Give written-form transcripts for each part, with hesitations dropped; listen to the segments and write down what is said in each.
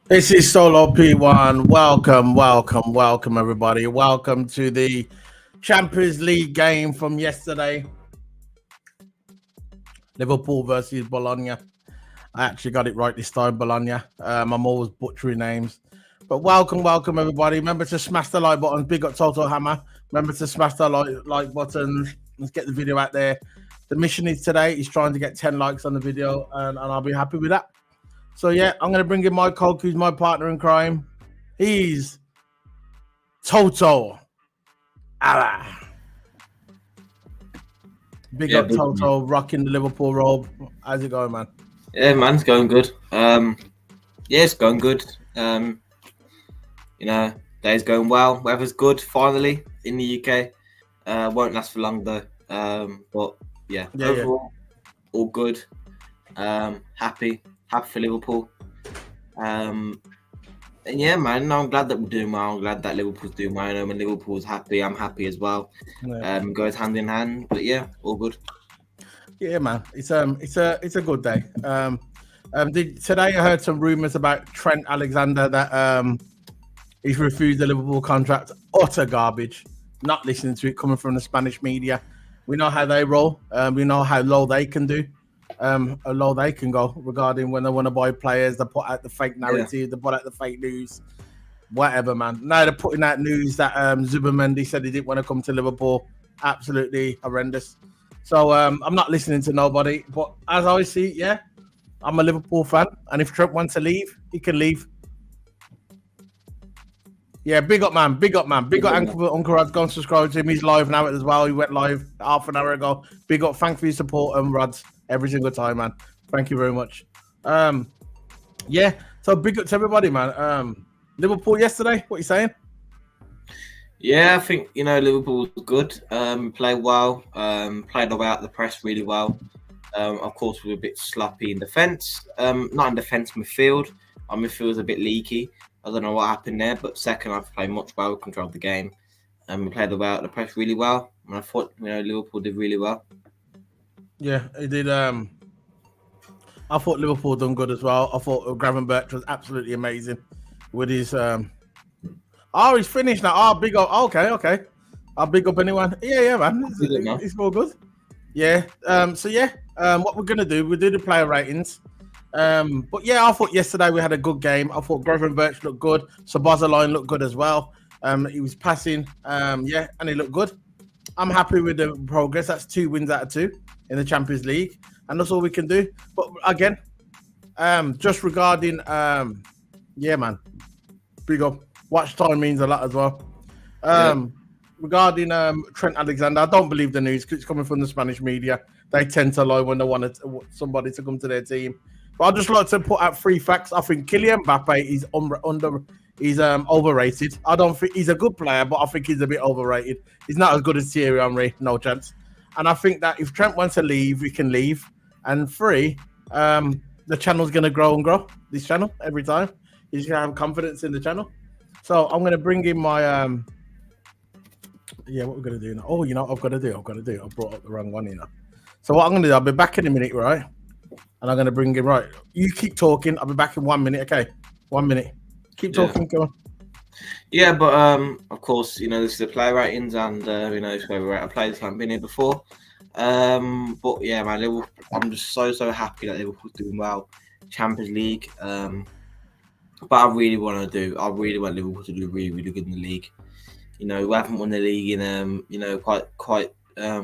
This is Solo P1. Welcome, everybody. Welcome to the Champions League game from yesterday. Liverpool versus Bologna. I actually got it right this time, Bologna. I'm always butchering names. But welcome, everybody. Remember to smash the like button. Big up Toto Hammer. Remember to smash the like button. Let's get the video out there. The mission is today is trying to get 10 likes on the video, and I'll be happy with that. So yeah, I'm gonna bring in my Coke, who's my partner in crime. He's Toto. Ah, big Yeah, up big man. Toto, rocking the Liverpool robe. How's it going, man? Yeah, man, it's going good. Yeah, it's going good. Day's going well. Weather's good finally in the UK. Won't last for long though. But yeah, Yeah, yeah. overall, all good. Happy for Liverpool. And yeah, man, I'm glad that we're doing well. I'm glad that Liverpool's doing well. I know when Liverpool's happy, I'm happy as well. Yeah. Goes hand in hand. But yeah, all good. Yeah, man. It's a good day. Today I heard some rumors about Trent Alexander that he's refused the Liverpool contract. Utter garbage. Not listening to it coming from the Spanish media. We know how they roll. We know how low they can do. How low they can go regarding when they want to buy players. They put out the fake narrative. They put out the fake news. Whatever, man. Now they're putting out news that Zubimendi said he didn't want to come to Liverpool. Absolutely horrendous. So I'm not listening to nobody. But as I see, yeah, I'm a Liverpool fan. And if Trent wants to leave, he can leave. Yeah, big up, man. Big up, man. Big up, Uncle Rod's gone subscribe to him. He's live now as well. He went live half an hour ago. Big up. Thank for your support, Rods, every single time, man. Thank you very much. Yeah, so big up to everybody, man. Liverpool yesterday, what are you saying? Yeah, I think Liverpool's good. Played well. Played away out the press really well. Of course, we were a bit sloppy in defence. Not in defence, midfield. Our midfield was a bit leaky. I don't know what happened there, but second half played much well, controlled the game, and we played away out the press really well. And I thought Liverpool did really well. Yeah, it did. I thought Liverpool done good as well. I thought Gravenberch was absolutely amazing with his. Oh, he's finished now. Oh, big up. Okay. I'll big up anyone. Yeah, man. It's all good. Yeah. What we're gonna do? We'll do the player ratings. But yeah, I thought yesterday we had a good game. I thought Gravenberch looked good. Sabozzaline looked good as well. He was passing. And he looked good. I'm happy with the progress. That's 2 wins out of 2 in the Champions League, and that's all we can do. But again, just regarding, yeah, man, big up. Watch time means a lot as well. Regarding Trent Alexander, I don't believe the news because it's coming from the Spanish media. They tend to lie when they want somebody to come to their team. But I'd just like to put out 3 facts. I think Kylian Mbappe is overrated. I don't think he's a good player, but I think he's a bit overrated. He's not as good as Thierry Henry, no chance. And I think that if Trent wants to leave, we can leave. And 3, the channel's going to grow and grow. This channel every time. He's going to have confidence in the channel. So I'm going to bring in my what we're going to do now. Oh, I've got to do. I brought up the wrong one, So what I'm going to do, I'll be back in a minute, right? And I'm going to bring in, right. You keep talking. I'll be back in 1 minute, okay? 1 minute. Keep talking, go on. Yeah, but of course, this is the player ratings, and it's where we're at. Players haven't been here before. But yeah, man, Liverpool, I'm just so happy that Liverpool's doing well. Champions League. But I really want Liverpool to do really, really good in the league. We haven't won the league in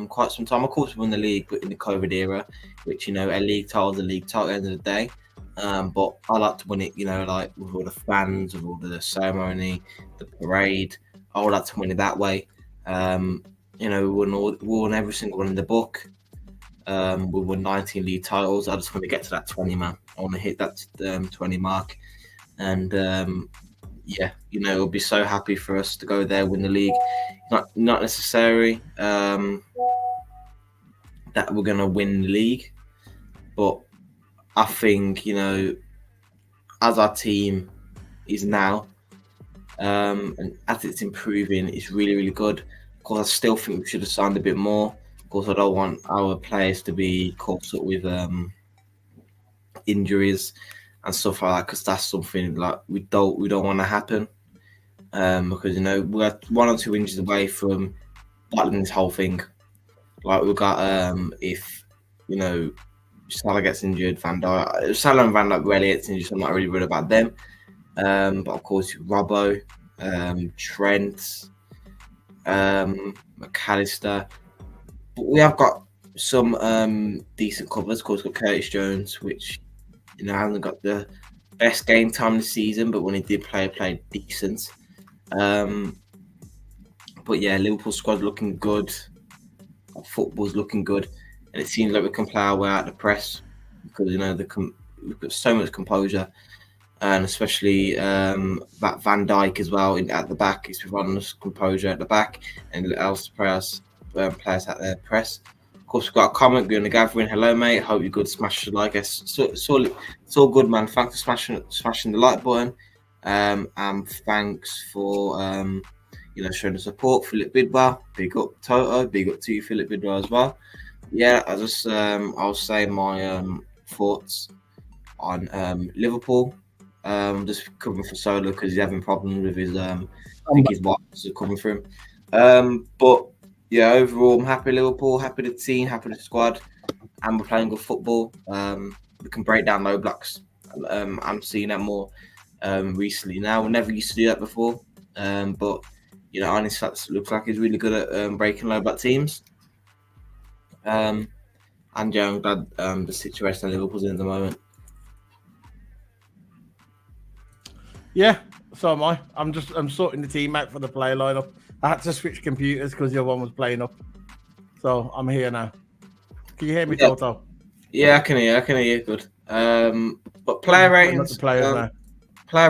quite some time. Of course, we won the league, but in the COVID era, which a league title is a league title at the end of the day. But I like to win it, like with all the fans, with all the ceremony, the parade. I would like to win it that way. We won every single one in the book. We won 19 league titles. I just want to get to that 20, man. I want to hit that 20 mark. And it'll be so happy for us to go there, win the league. Not necessarily that we're going to win the league, but I think, as our team is now, and as it's improving, it's really, really good. Of course, I still think we should have signed a bit more. Of course, I don't want our players to be caught up with injuries. and stuff like that, because that's something like we don't want to happen. Because we're 1 or 2 inches away from battling this whole thing. Like we've got if Salah gets injured, Salah and Van Dijk rarely gets injured, so I'm not really worried about them. But of course, Robbo, Trent, McAllister. But we have got some decent covers. Of course, we've got Curtis Jones, which hasn't got the best game time this season, but when he did play, played decent. But yeah, Liverpool squad looking good. Football's looking good, and it seems like we can play our way out the press because we've got so much composure, and especially that Van Dijk as well at the back. He's providing us composure at the back, and else players at their press. Of course, we've got a comment going to Gathering. Hello, mate. Hope you're good. Smash the like. It's all good, man. Thanks for smashing the like button. And thanks for showing the support. Philip Bidwell, big up Toto, big up to you, Philip Bidwell as well. Yeah, I'll say my thoughts on Liverpool. Just covering for Solo because he's having problems with his I think his wife is covering for him. But yeah, overall I'm happy Liverpool, happy the team, happy the squad, and we're playing good football. We can break down low blocks. I'm seeing that more recently now. We never used to do that before. But honestly, looks like he's really good at breaking low block teams. And yeah, I'm glad the situation that Liverpool's in at the moment. Yeah, so am I. I'm sorting the team out for the player lineup. I had to switch computers because the other one was playing up. So I'm here now. Can you hear me, Toto? Yeah, I can hear you good. But player ratings, player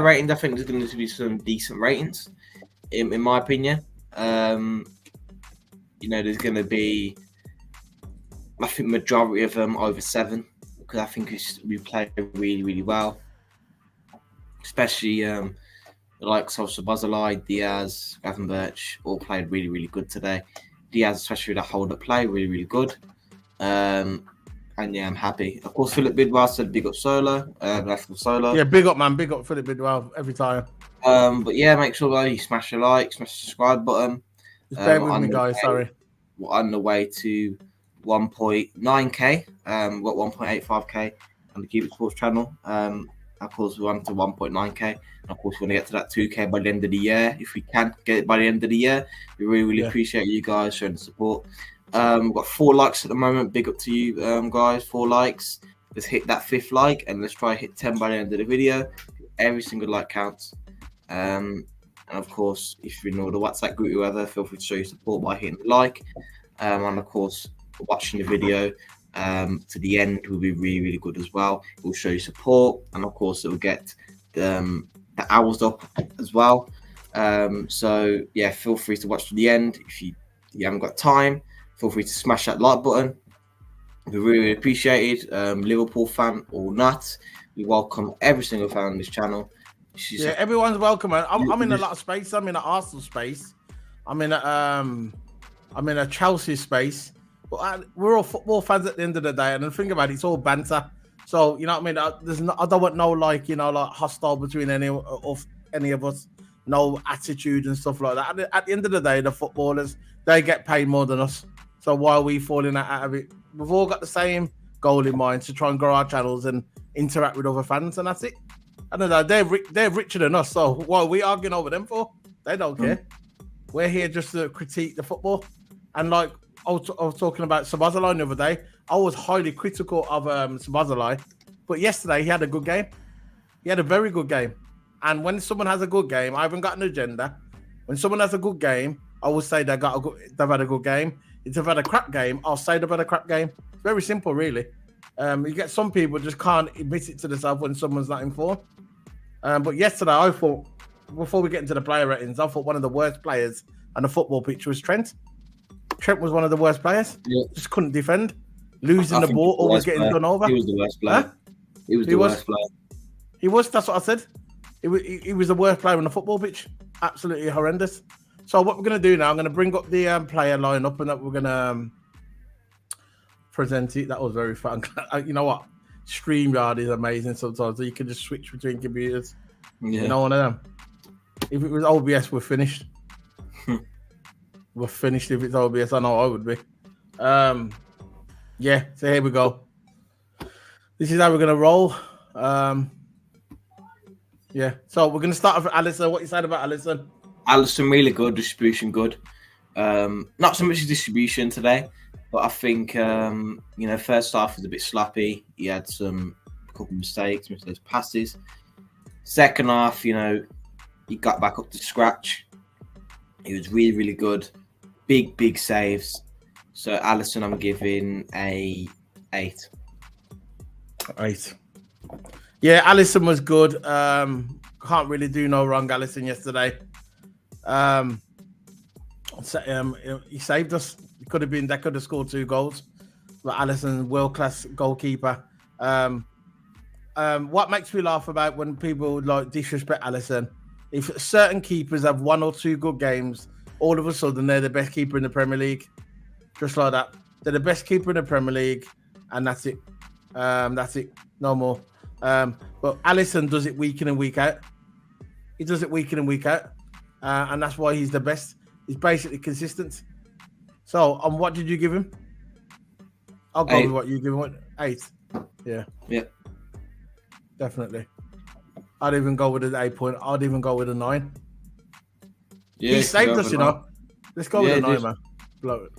ratings, I think there's going to be some decent ratings, in my opinion. There's going to be, I think, majority of them over 7 because I think we play really, really well. Especially the likes of Szoboszlai, Diaz, Gravenberch all played really, really good today. Diaz, especially with that hold-up play, really, really good. And yeah, I'm happy. Of course, Philip Bidwell said big up Solo. That's for Solo. Yeah, big up, man. Big up Philip Bidwell every time. But yeah, make sure though you smash the like, smash the subscribe button. Just bear with me, guys. Sorry. We're on the way to 1.9k. We've got 1.85k on the Keep It Sports channel. Of course, we're on to 1.9k. And of course, we want to get to that 2k by the end of the year. If we can get it by the end of the year, we really, really appreciate you guys showing the support. We've got 4 likes at the moment. Big up to you, guys. 4 likes. Let's hit that 5th like, and let's try to hit 10 by the end of the video. Every single like counts. And of course, if you're in the WhatsApp group, whoever, feel free to show your support by hitting the like. And of course, watching the video to the end will be really, really good as well. It will show you support, and of course, it will get the hours up as well. So yeah, feel free to watch to the end. If you haven't got time, feel free to smash that like button. We really appreciate it. Liverpool fan or not, we welcome every single fan on this channel. Yeah, everyone's welcome. I'm in a lot of space. I'm in an Arsenal space. I'm in a Chelsea space. But we're all football fans at the end of the day. And the thing about it, it's all banter. So you know what I mean. I don't want no hostile between any of us. No attitude and stuff like that. At the end of the day, the footballers, they get paid more than us. So why are we falling out of it? We've all got the same goal in mind, to try and grow our channels and interact with other fans, and that's it. I don't know. They're richer than us, so what are we arguing over them for? They don't care. We're here just to critique the football. And like I was talking about Szoboszlai the other day, I was highly critical of Szoboszlai, but yesterday he had a good game. He had a very good game. And when someone has a good game, I haven't got an agenda. When someone has a good game, I will say they've had a good game. If they've had a crap game, I'll say they've had a crap game. It's very simple, really. You get some people just can't admit it to themselves when someone's not informed. But yesterday, I thought, before we get into the player ratings, I thought one of the worst players on the football pitch was Trent. Trent was one of the worst players. Yeah. Just couldn't defend. Losing the ball, always getting done over. He was the worst player. Huh? He was the worst player. He was, that's what I said. He was the worst player on the football pitch. Absolutely horrendous. So what we're going to do now, I'm going to bring up the player lineup, and that we're going to present it. That was very fun. You know what? StreamYard is amazing sometimes. So you can just switch between computers. Yeah. You know, one of them. If it was OBS, we're finished. We're finished if it's OBS. I know I would be. Yeah, so here we go. This is how we're gonna roll. Yeah, so we're gonna start with Alisson. What you said about Alisson? Alisson really good, distribution good. Not so much distribution today, but I think first half was a bit sloppy. He had a couple of mistakes, missed those passes. Second half, he got back up to scratch. He was really, really good. Big saves. So Alisson, I'm giving a 8. 8. Yeah, Alisson was good. Can't really do no wrong, Alisson, yesterday. He saved us. They could have scored 2 goals. But Alisson, world-class goalkeeper. What makes me laugh about when people disrespect Alisson, if certain keepers have 1 or 2 good games, all of a sudden they're the best keeper in the Premier League. Just like that. They're the best keeper in the Premier League, and that's it. That's it. No more. But Alisson does it week in and week out. He does it week in and week out. And that's why he's the best. He's basically consistent. So, what did you give him? I'll go 8. with what you give him. 8. Yeah. Yeah. Definitely. I'd even go with an 8 point. I'd even go with a 9. Yeah, he saved us, Let's go with a 9, man. Blow it.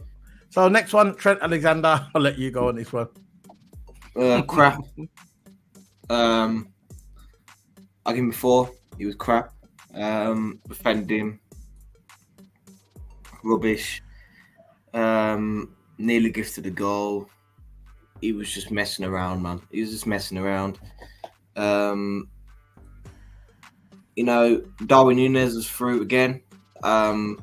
So next one, Trent Alexander. I'll let you go on this one. Crap. I give him 4. He was crap. Defending. Rubbish. Nearly gifted a goal. He was just messing around, man. He was just messing around. Darwin Núñez was through again. And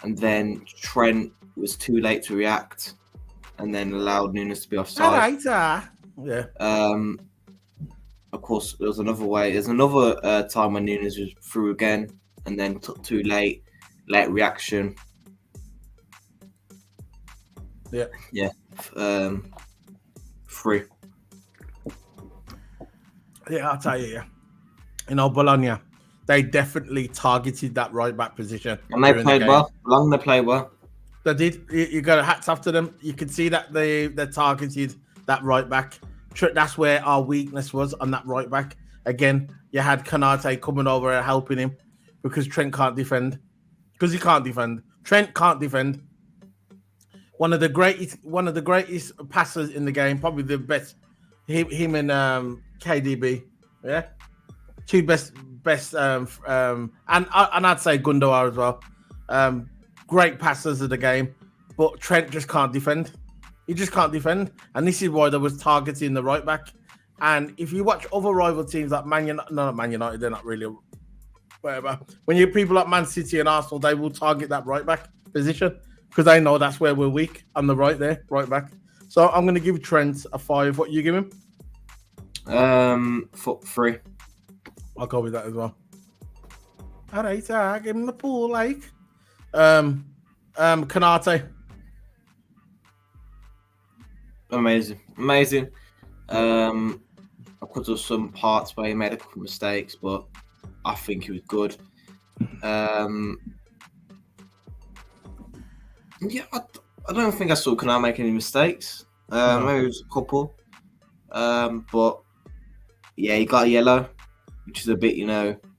then Trent was too late to react and then allowed Núñez to be offside. Yeah. Of course, there was another way. There's another time when Núñez was through again and then took too late reaction. Yeah. Yeah. 3. Yeah, I'll tell you. Bologna, they definitely targeted that right back position. And they played well. Bologna played well. They did. You got hats off to them. You can see that they targeted that right back. That's where our weakness was on that right back. Again, you had Konate coming over and helping him because Trent can't defend. Because he can't defend. Trent can't defend. One of the greatest passers in the game, probably the best. Him and KDB, yeah, 2 best, and I'd say Gundogan as well. Great passers of the game, but Trent just can't defend. He just can't defend, and this is why there was targeting the right back. And if you watch other rival teams like not Man United, they're not really whatever. When you people like Man City and Arsenal, they will target that right back position because they know that's where we're weak on the right back. So I'm going to give Trent a 5. What you give him? 3. I'll go with that as well. All right, I give him the pool like. Konate. Amazing. Of course, there was some parts where he made a couple of mistakes, but I think he was good. Yeah, I don't think I saw Konate make any mistakes. Maybe it was a couple. But yeah, he got a yellow, which is a bit,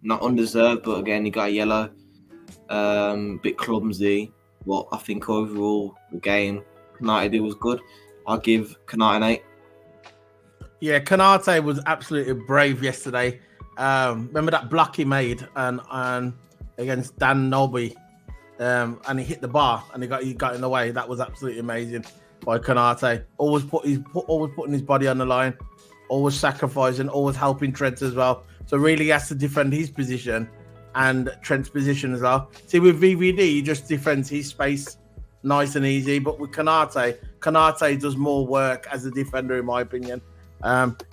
not undeserved, but again, he got a yellow. Bit clumsy, but I think overall the game Konate was good. I'll give Konate an 8. Yeah, Konate was absolutely brave yesterday. Remember that block he made and against Dan Nobi, and he hit the bar and he got in the way. That was absolutely amazing by Konate. Always putting his body on the line, always sacrificing, always helping Trent as well. So really he has to defend his position and Trent's position as well. See, with VVD, he just defends his space nice and easy. But with Konate does more work as a defender, in my opinion.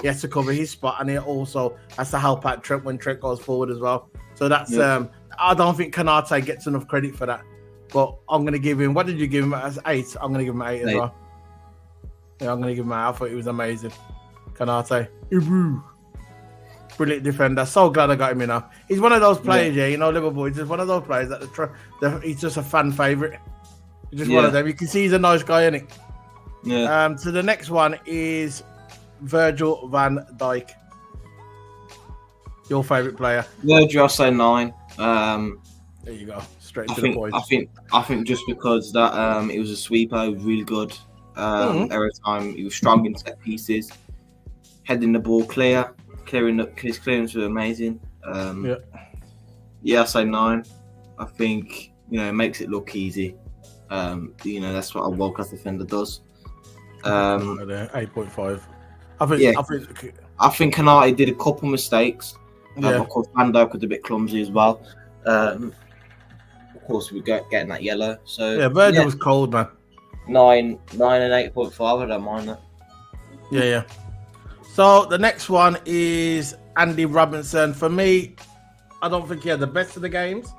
He has to cover his spot and he also has to help out Trent when Trent goes forward as well. So that's I don't think Konate gets enough credit for that. But I'm going to give him, what did you give him as 8? I'm going to give him 8 as well. Yeah, I'm going to give him 8. I thought he was amazing. Kanate. Brilliant defender. So glad I got him in now. He's one of those players, Liverpool. He's just one of those players he's just a fan favourite. He's just one of them. You can see he's a nice guy, isn't he? Yeah. So the next one is Virgil van Dijk. Your favourite player? Virgil, I'll say 9. There you go. Straight to the point. I think just because that it was a sweeper, it was really good. Every time he was strong in set pieces, heading the ball clear. His clearance was amazing. I say 9. I think it makes it look easy. That's what a world class defender does. 8.5. I think Kanate did a couple mistakes. Yeah. Of course, Van Dijk was a bit clumsy as well. Of course, we got getting that yellow. So Virgil was cold, man. 9 and 8.5. I don't mind that. Yeah. So the next one is Andy Robinson. For me, I don't think he had the best of the games,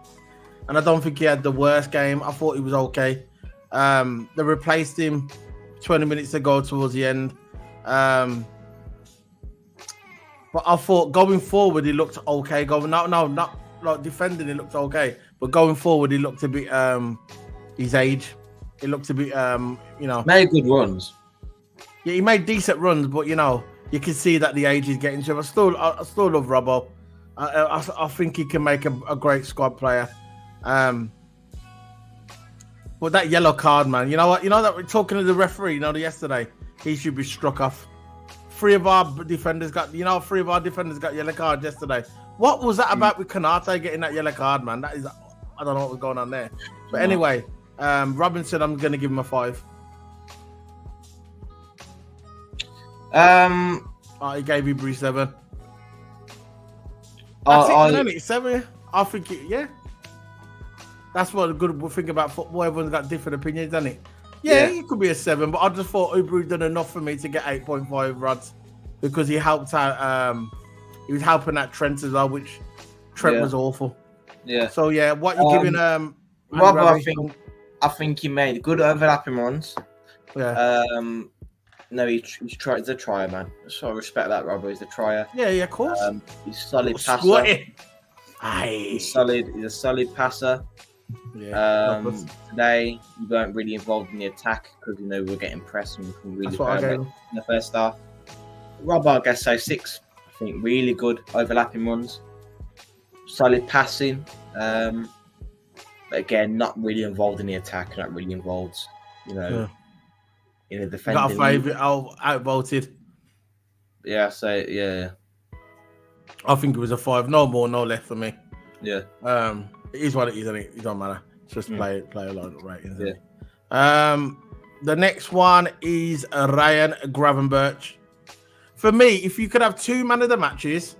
and I don't think he had the worst game. I thought he was okay. They replaced him 20 minutes ago towards the end. But I thought going forward he looked okay. Not like defending, he looked okay. But going forward he looked a bit his age. He looked a bit made good runs. Yeah, he made decent runs, but you can see that the age is getting to him. I still love Robbo. I think he can make a great squad player. But that yellow card, man. You know what? That we're talking to the referee. Yesterday he should be struck off. 3 of our defenders got yellow cards yesterday. What was that about with Kanate getting that yellow card, man? I don't know what was going on there. But anyway, Robinson, I'm going to give him a 5. He gave Ibri 7. That's it, 7. I think that's what a good thing about football. Everyone's got different opinions, isn't it? Yeah, it could be a 7, but I just thought Ibri done enough for me to get 8.5 rods because he helped out. He was helping out Trent as well, which Trent was awful. Yeah. So what you giving Rob? I think he made good overlapping runs. Yeah. No, he's a trier, man. So I respect that, Robbo. He's a trier. Yeah, of course. He's a solid passer. He's a solid passer. Yeah. Today we weren't really involved in the attack because we were getting pressed and we couldn't really play in the first half. Robbo, I guess so 6. I think really good overlapping runs, solid passing. But again, not really involved in the attack. Not really involved, in the defending. Got a favourite outvoted. Yeah, so yeah. I think it was a 5. No more, no less for me. Yeah. It is what it is, isn't it? It don't matter. It's just play along ratings. Yeah. The next one is Ryan Gravenberch. For me, if you could have 2 man of the matches,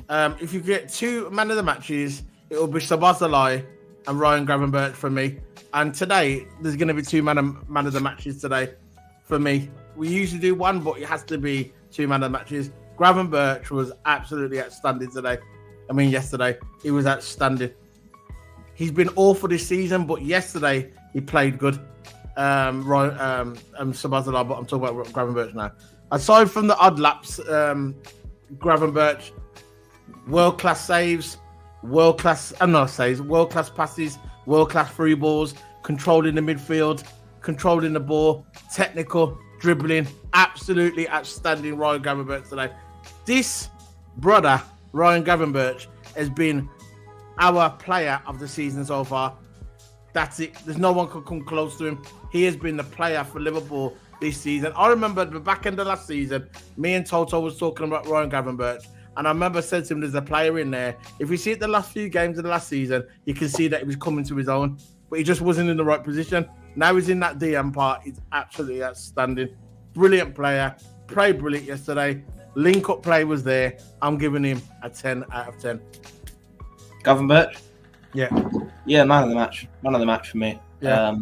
if you get 2 man of the matches, it will be Szoboszlai and Ryan Gravenberch for me. And today, there's going to be 2 man of the matches today for me. We usually do 1, but it has to be 2 man of the matches. Gravenberch was absolutely outstanding today. Yesterday, he was outstanding. He's been awful this season, but yesterday he played good. Szoboszlai, but I'm talking about Gravenberch now. Aside from the odd laps, Gravenberch, world-class saves, world-class passes, world-class free balls, controlling the midfield, controlling the ball, technical, dribbling, absolutely outstanding Ryan Gravenberch today. This brother, Ryan Gravenberch, has been our player of the season so far. That's it. There's no one could come close to him. He has been the player for Liverpool this season. I remember at the back end of last season, me and Toto was talking about Ryan Gravenberch, and I remember saying to him, there's a player in there. If you see it the last few games of the last season, you can see that he was coming to his own, but he just wasn't in the right position. Now he's in that DM part. He's absolutely outstanding. Brilliant player. Played brilliant yesterday. Link-up play was there. I'm giving him a 10 out of 10. Gravenberch? Yeah. Yeah, man of the match. Man of the match for me. Yeah.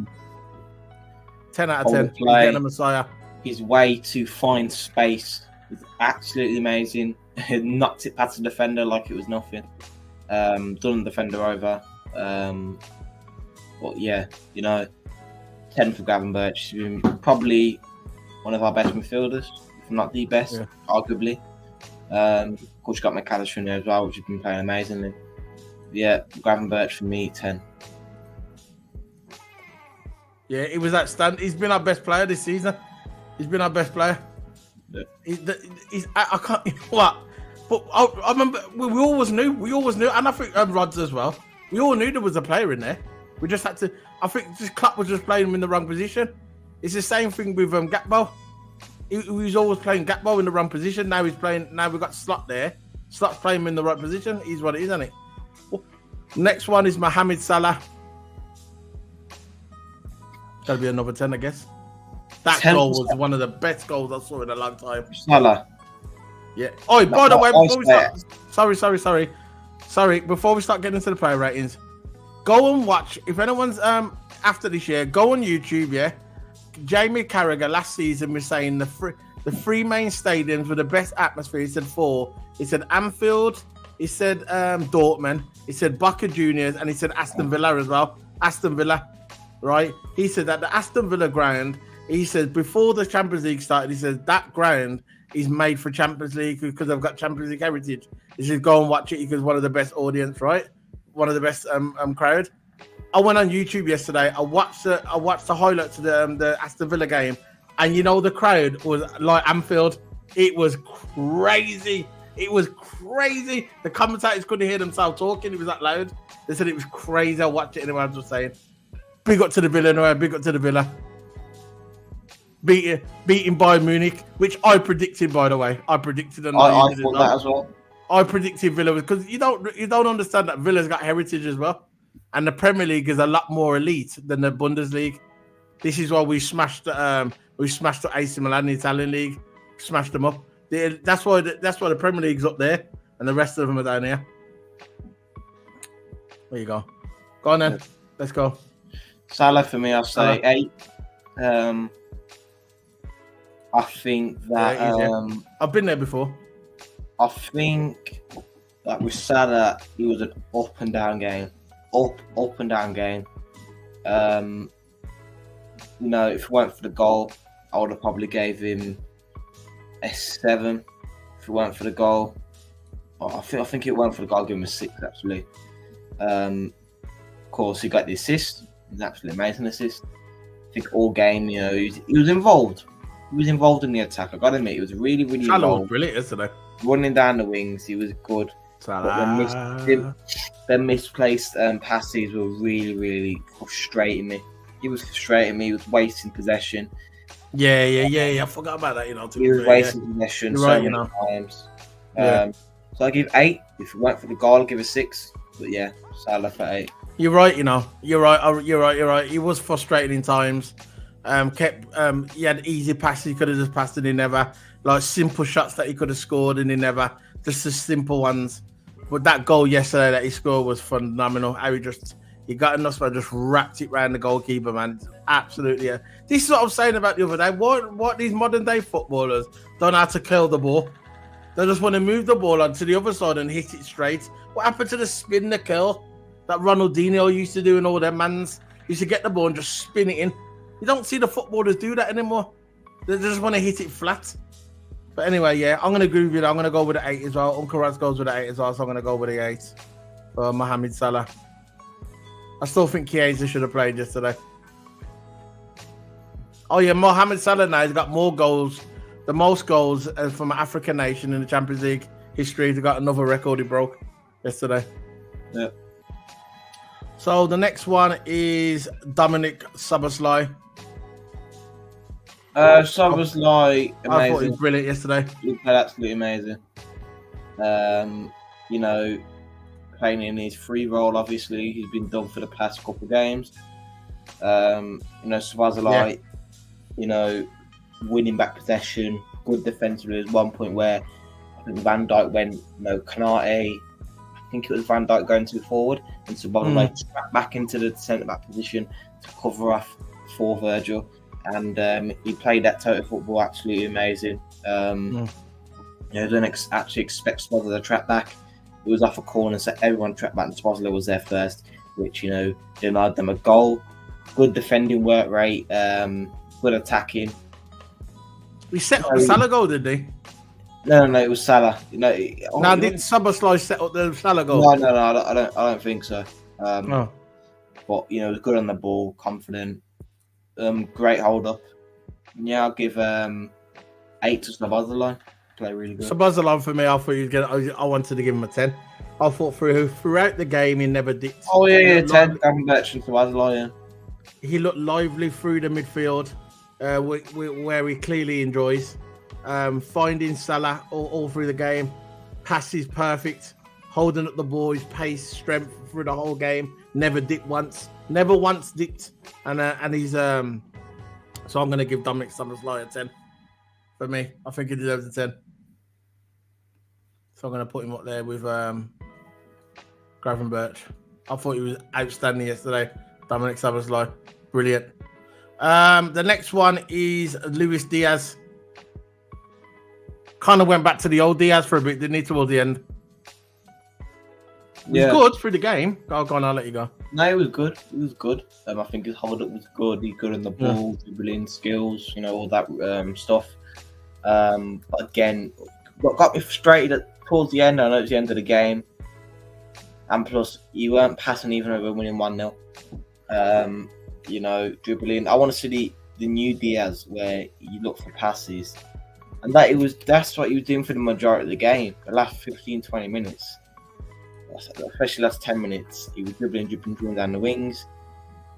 10 out of 10. He's getting a Messiah. His way to find space is absolutely amazing. Knocked it past the defender like it was nothing. Done the defender over. But yeah, 10 for Gravenberch. Probably one of our best midfielders, if not the best, arguably. Of course, you got McAllister in there as well, which has been playing amazingly. Yeah, Gravenberch for me, 10. Yeah, he was outstanding. He's been our best player this season. He's been our best player. Yeah. I can't. What? But I remember we always knew. And I think Rods as well. We all knew there was a player in there. We just had to. I think just Klopp was just playing him in the wrong position. It's the same thing with Gakpo. He was always playing Gakpo in the wrong position. Now he's playing. Now we've got Slot there. Slot's playing him in the right position. He's what it is, isn't it? Next one is Mohamed Salah. That'll be another 10, I guess. That 10%. Goal was one of the best goals I saw in a long time. Salah. Yeah. Oh, by the way, before we start, sorry. Before we start getting into the player ratings, go and watch. If anyone's after this year, go on YouTube. Yeah. Jamie Carragher last season was saying the three main stadiums with the best atmosphere. He said 4. He said Anfield. He said Dortmund. He said Boca Juniors, and he said Aston Villa as well. Aston Villa, right? He said that the Aston Villa ground. He said before the Champions League started, he said that ground is made for Champions League because they've got Champions League heritage. He said go and watch it because one of the best audience, right? One of the best crowd. I went on YouTube yesterday. I watched the highlights of the Aston Villa game, and you know the crowd was like Anfield. It was crazy. It was crazy. The commentators couldn't hear themselves talking. It was that loud. They said it was crazy. I watched it. Anyone was saying, "Big up to the Villa, no, big up to the Villa." Beating Bayern Munich, which I predicted, by the way. I predicted, and I thought that as well. I predicted Villa because you don't understand that Villa's got heritage as well, and the Premier League is a lot more elite than the Bundesliga. This is why we smashed the AC Milan, the Italian league, smashed them up. That's why the Premier League's up there, and the rest of them are down here. There you go. Go on then. Let's go. Salah for me, I'll say 8. I think that I've been there before. I think that with Salah, it was an up and down game. Up and down game. If it weren't for the goal, I would have probably gave him a 7. If it weren't for the goal, I think it weren't for the goal, I'd give him a 6 actually. Of course, he got the assist. He's absolutely amazing assist. I think all game, he was involved. He was involved in the attack. I got to admit, he was really, really Salah involved. Was brilliant yesterday. Running down the wings, he was good. But the misplaced passes were really, really frustrating me. He was frustrating me. He was wasting possession. Yeah. I forgot about that. He was wasting possession so many times. So I give 8. If it weren't for the goal, I'll give a 6. But yeah, Salah for 8. You're right. You're right. He was frustrating in times. He had easy passes. He could have just passed and he never. Like simple shots that he could have scored and he never. Just the simple ones. But that goal yesterday that he scored was phenomenal. How he got enough and just wrapped it around the goalkeeper, man. Absolutely. Yeah. This is what I was saying about the other day. What these modern day footballers don't know how to kill the ball. They just want to move the ball onto the other side and hit it straight. What happened to the spin the kill that Ronaldinho used to do and all them mans? Used to get the ball and just spin it in. You don't see the footballers do that anymore. They just want to hit it flat. But anyway, yeah, I'm going to agree with you. I'm going to go with the 8 as well. Uncle Raz goes with the 8 as well, so I'm going to go with the 8 for Mohamed Salah. I still think Chiesa should have played yesterday. Oh, yeah, Mohamed Salah now has got more goals, the most goals from an African nation in the Champions League history. He's got another record he broke yesterday. Yeah. So the next one is Dominic Szoboszlai. Szoboszlai, amazing. I thought he was brilliant yesterday. He played absolutely amazing. Playing in his free role, obviously, he's been done for the past couple of games. Szoboszlai, winning back possession, good defensively. There's one point where I think Van Dijk went, Kanate, I think it was Van Dijk going too forward, and Szoboszlai trapped back into the centre back position to cover off for Virgil. And he played that total football absolutely amazing. Didn't actually expect Szoboszlai to trap back. It was off a corner, so everyone trapped back, and Szoboszlai was there first, which denied them a goal. Good defending work rate, good attacking. He set up the Salah goal, did he? No, it was Salah. Now, didn't Szoboszlai set up the Salah goal? No, I don't think so. Oh. But it was good on the ball, confident, great hold up. Yeah, I'll give 8 to Szoboszlai. Play really good. Szoboszlai for me, I thought he was gonna. I wanted to give him a 10. I thought throughout the game he never dipped. Oh yeah, 10. Gravenberch and Szoboszlai. Yeah. He looked lively through the midfield, where he clearly enjoys. Finding Salah all through the game, passes perfect, holding up the ball, his pace, strength through the whole game. Never dipped once, never once dipped, and he's So I'm gonna give Dominic Szoboszlai a 10. For me, I think he deserves a 10. So I'm gonna put him up there with Gravenberch. I thought he was outstanding yesterday. Dominic Szoboszlai, brilliant. The next one is Luis Diaz. Kind of went back to the old Diaz for a bit, didn't he, towards the end? He was good through the game. Go on, I'll let you go. No, it was good. It was good. I think his hold up was good. He's good on the ball, dribbling skills, all that stuff. But again, what got me frustrated towards the end, I know it's the end of the game, and plus you weren't passing even over winning 1-0. Dribbling. I want to see the new Diaz where you look for passes. And that's what he was doing for the majority of the game. The last 15-20 minutes. Especially last 10 minutes. He was dribbling down the wings.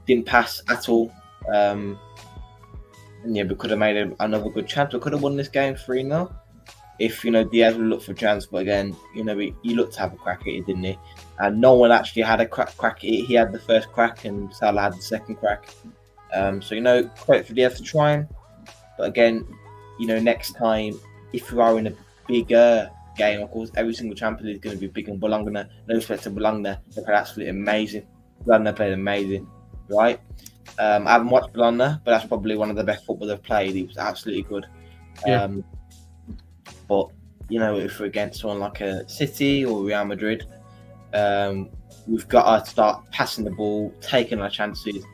Didn't pass at all. And we could have made another good chance. We could have won this game 3-0. If, Diaz would look for a chance. But again, he looked to have a crack at it, didn't he? And no one actually had a crack at it. He had the first crack and Salah had the second crack. Credit for Diaz for trying. But again, next time, if we are in a bigger game, of course, every single champion is going to be big in Bologna. No respect to Bologna. They played absolutely amazing. Bologna played amazing, right? I haven't watched Bologna, but that's probably one of the best football they've played. He was absolutely good. Yeah. But, if we're against someone like a City or Real Madrid, we've got to start passing the ball, taking our chances.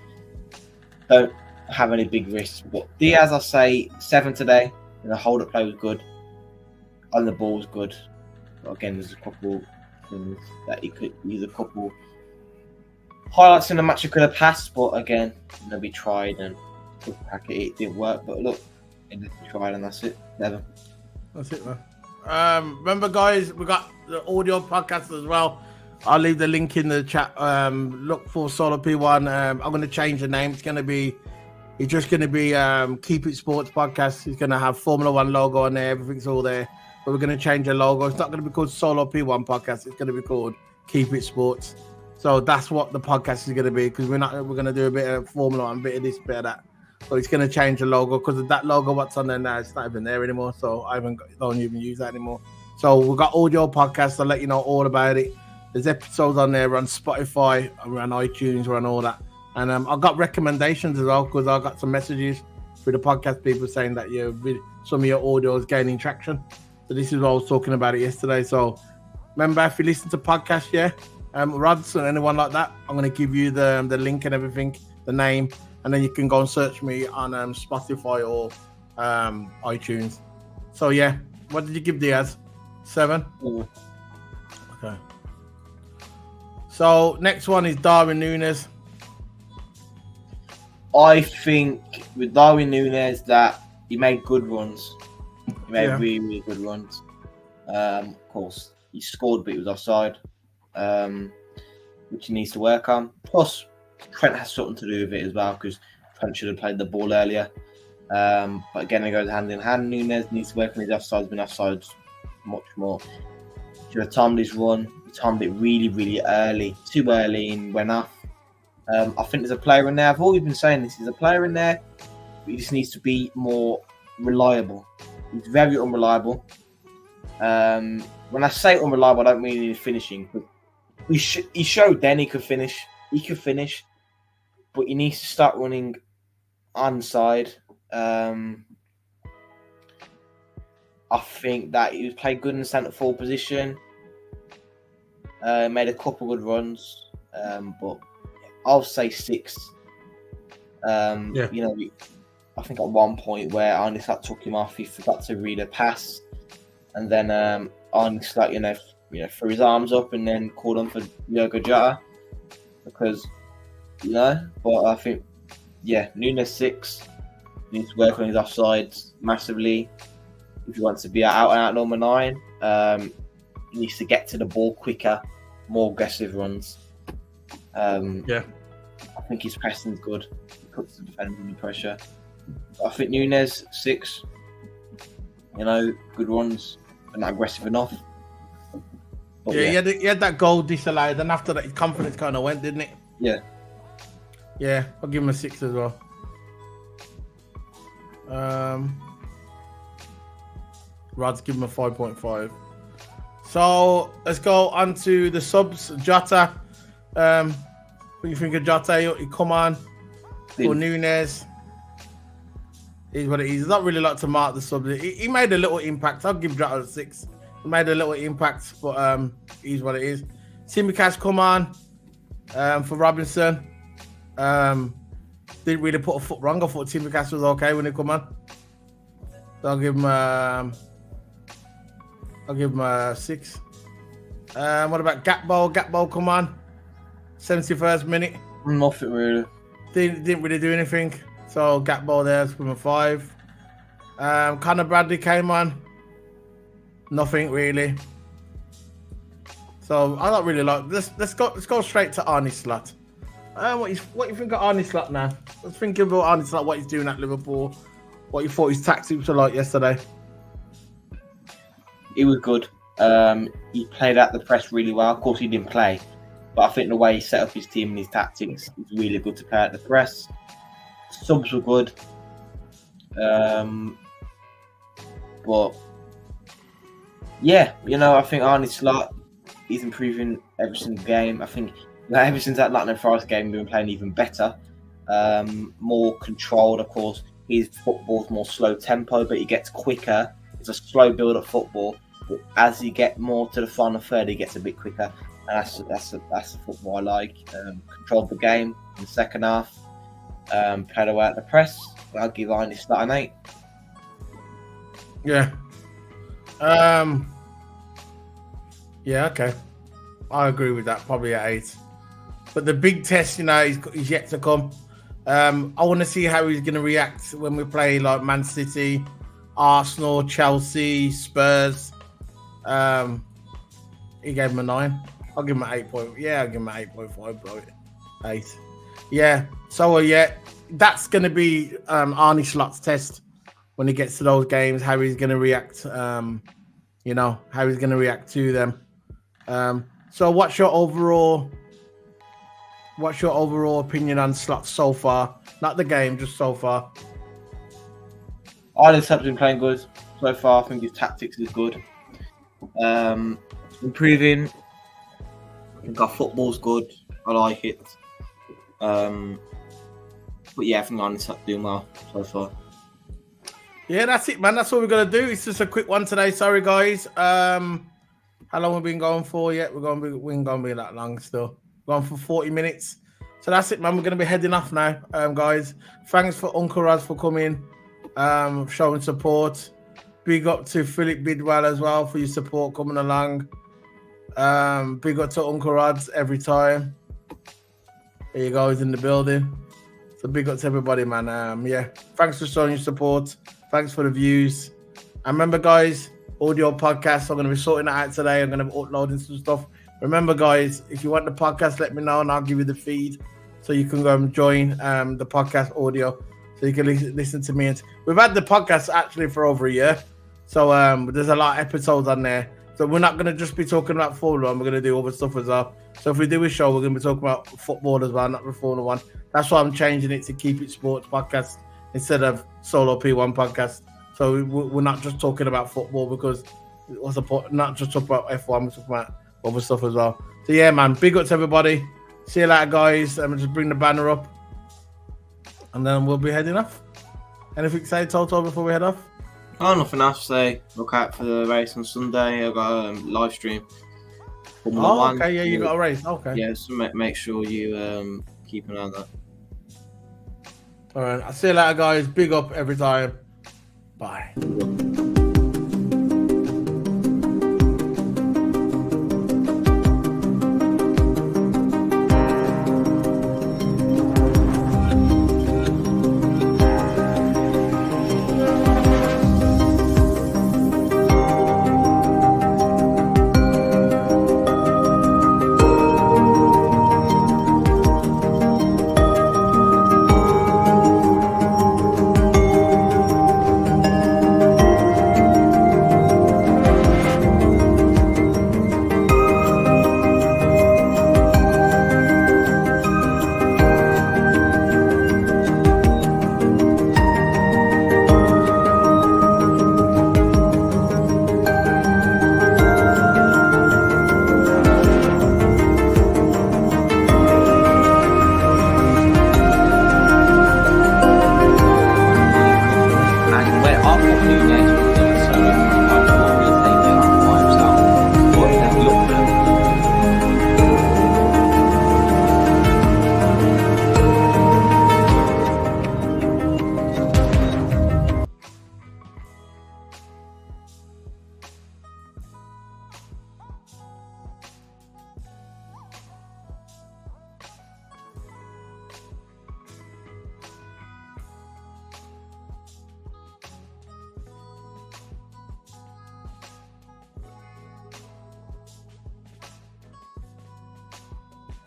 Don't have any big risks. But Diaz, I say 7 today. The hold-up play was good. On the ball was good. But again, there's a couple things that he could use. A couple highlights in the match he could have passed, but again, we tried and took a crack at it. It didn't work. But look, we tried and that's it. 7. That's it, man. Remember, guys, we got the audio podcast as well. I'll leave the link in the chat. Look for Solo P1. I'm going to change the name. It's just going to be Keep It Sports Podcast. It's going to have Formula One logo on there. Everything's all there. But we're going to change the logo. It's not going to be called Solo P1 Podcast. It's going to be called Keep It Sports. So that's what the podcast is going to be, because we're going to do a bit of Formula One, a bit of this, bit of that. So it's going to change the logo, because of that logo what's on there now, it's not even there anymore. So don't even use that anymore. So we've got audio podcasts. I'll let you know all about it. There's episodes on there. We're on Spotify, we're on iTunes, we're on all that. And I've got recommendations as well, because I got some messages through the podcast, people saying that some of your audio is gaining traction. So this is what I was talking about it yesterday. So remember, if you listen to podcasts, Rods and anyone like that, I'm going to give you the link and everything, the name, and then you can go and search me on Spotify or iTunes. So yeah, what did you give Diaz? 7? Ooh. Okay. So next one is Darwin Núñez. I think with Darwin Núñez that he made good runs. He made really, really good runs. Of course, he scored, but he was offside, which he needs to work on. Plus, Trent has something to do with it as well, because Trent should have played the ball earlier. But again, it goes hand in hand. Núñez needs to work on his offsides, been offsides much more. Should have timed his run. He timed it really, really early. Too early and went off. I think there's a player in there. I've always been saying this. There's a player in there. He just needs to be more reliable. He's very unreliable. When I say unreliable, I don't mean in finishing. But he showed then he could finish. He could finish. But he needs to start running onside. I think that he was played good in the centre forward position. Made a couple good runs. But I'll say 6. I I think at one point where Arne Slot took him off, he forgot to read a pass, and then Arne Slot, threw his arms up and then called on for Diogo Jota because, but I think, Nunes 6 needs to work on his offsides massively. If he wants to be out and out number 9, he needs to get to the ball quicker, more aggressive runs. I think his pressing's good. He puts the defenders under pressure. I think Nunes 6, good runs, but not aggressive enough. But He had that goal disallowed, and after that, his confidence kind of went, didn't it? Yeah. Yeah, I'll give him a 6 as well. Rod's give him a 5.5. So let's go on to the subs. Jota. What do you think of Jota? He come on for Nunes. Is what it is. It's not really like to mark the subs. He made a little impact. I'll give Jota a 6. He made a little impact, but is what it is. Tsimikas come on for Robinson. Didn't really put a foot wrong. I thought Tsimikas was okay when he come on. So I'll give him a 6. What about Gakpo? Gakpo come on. 71st minute. Nothing really. Didn't really do anything. So Gakpo there from a 5. Conor Bradley came on. Nothing really. So I don't really like. Let's go straight to Arne Slot. What you think of Arne Slot now? Let's think about Arne Slot, what he's doing at Liverpool. What you thought his tactics were like yesterday. He was good. He played out the press really well. Of course, he didn't play, but I think the way he set up his team and his tactics is really good to play out the press. Subs were good, but I think Arne Slot is improving every single game. I think ever since that Nottingham Forest game, we've been playing even better, more controlled. Of course, his football's more slow tempo, but he gets quicker. It's a slow build-up football. But as he get more to the final third, he gets a bit quicker, and that's the football I like. Controlled the game in the second half. Played away at the press. I'll give Arne Slot an 8. Yeah. Yeah. Okay. I agree with that. Probably at 8. But the big test, is yet to come. I want to see how he's going to react when we play like Man City, Arsenal, Chelsea, Spurs. He gave him a 9. I'll give him an 8. I'll give him an 8.5, bro. 8. Yeah. So that's going to be Arne Slot's test when he gets to those games. How he's going to react. How he's going to react to them. So what's your overall opinion on Slot so far? Not the game, just so far. Arne Slot's been playing good so far. I think his tactics is good. Improving. I think our football's good. I like it. But I think Arne Slot's doing well so far. Yeah, that's it, man. That's all we're gonna do. It's just a quick one today. Sorry, guys. How long have we been going for yet? We ain't gonna be that long still. Going for 40 minutes. So that's it, man. We're gonna be heading off now, guys. Thanks for Uncle Raz for coming, showing support. Big up to Philip Bidwell as well for your support coming along. Big up to Uncle Raz every time. There you go, he's in the building. So big up to everybody, man. Thanks for showing your support. Thanks for the views. And remember, guys, audio podcasts. I'm going to be sorting that out today. I'm going to be uploading some stuff. Remember, guys, if you want the podcast, let me know and I'll give you the feed so you can go and join the podcast audio so you can listen to me. And we've had the podcast actually for over a year. So there's a lot of episodes on there. So we're not going to just be talking about Formula 1. We're going to do other stuff as well. So if we do a show, we're going to be talking about football as well, not the Formula 1. That's why I'm changing it to Keep It Sports podcast instead of Solo P1 podcast. So we're not just talking about football because what's the point? Not just talking about F1, we're talking about other stuff as well. So yeah, man, big up to everybody. See you later, guys. Just bring the banner up and then we'll be heading off. Anything to say, Toto, before we head off? Oh, nothing else to say. Look out for the race on Sunday. I've got a live stream. Okay, yeah, you got a race. Okay. Yeah, so make sure you keep an eye on that. All right, I'll see you later, guys. Big up every time. Bye.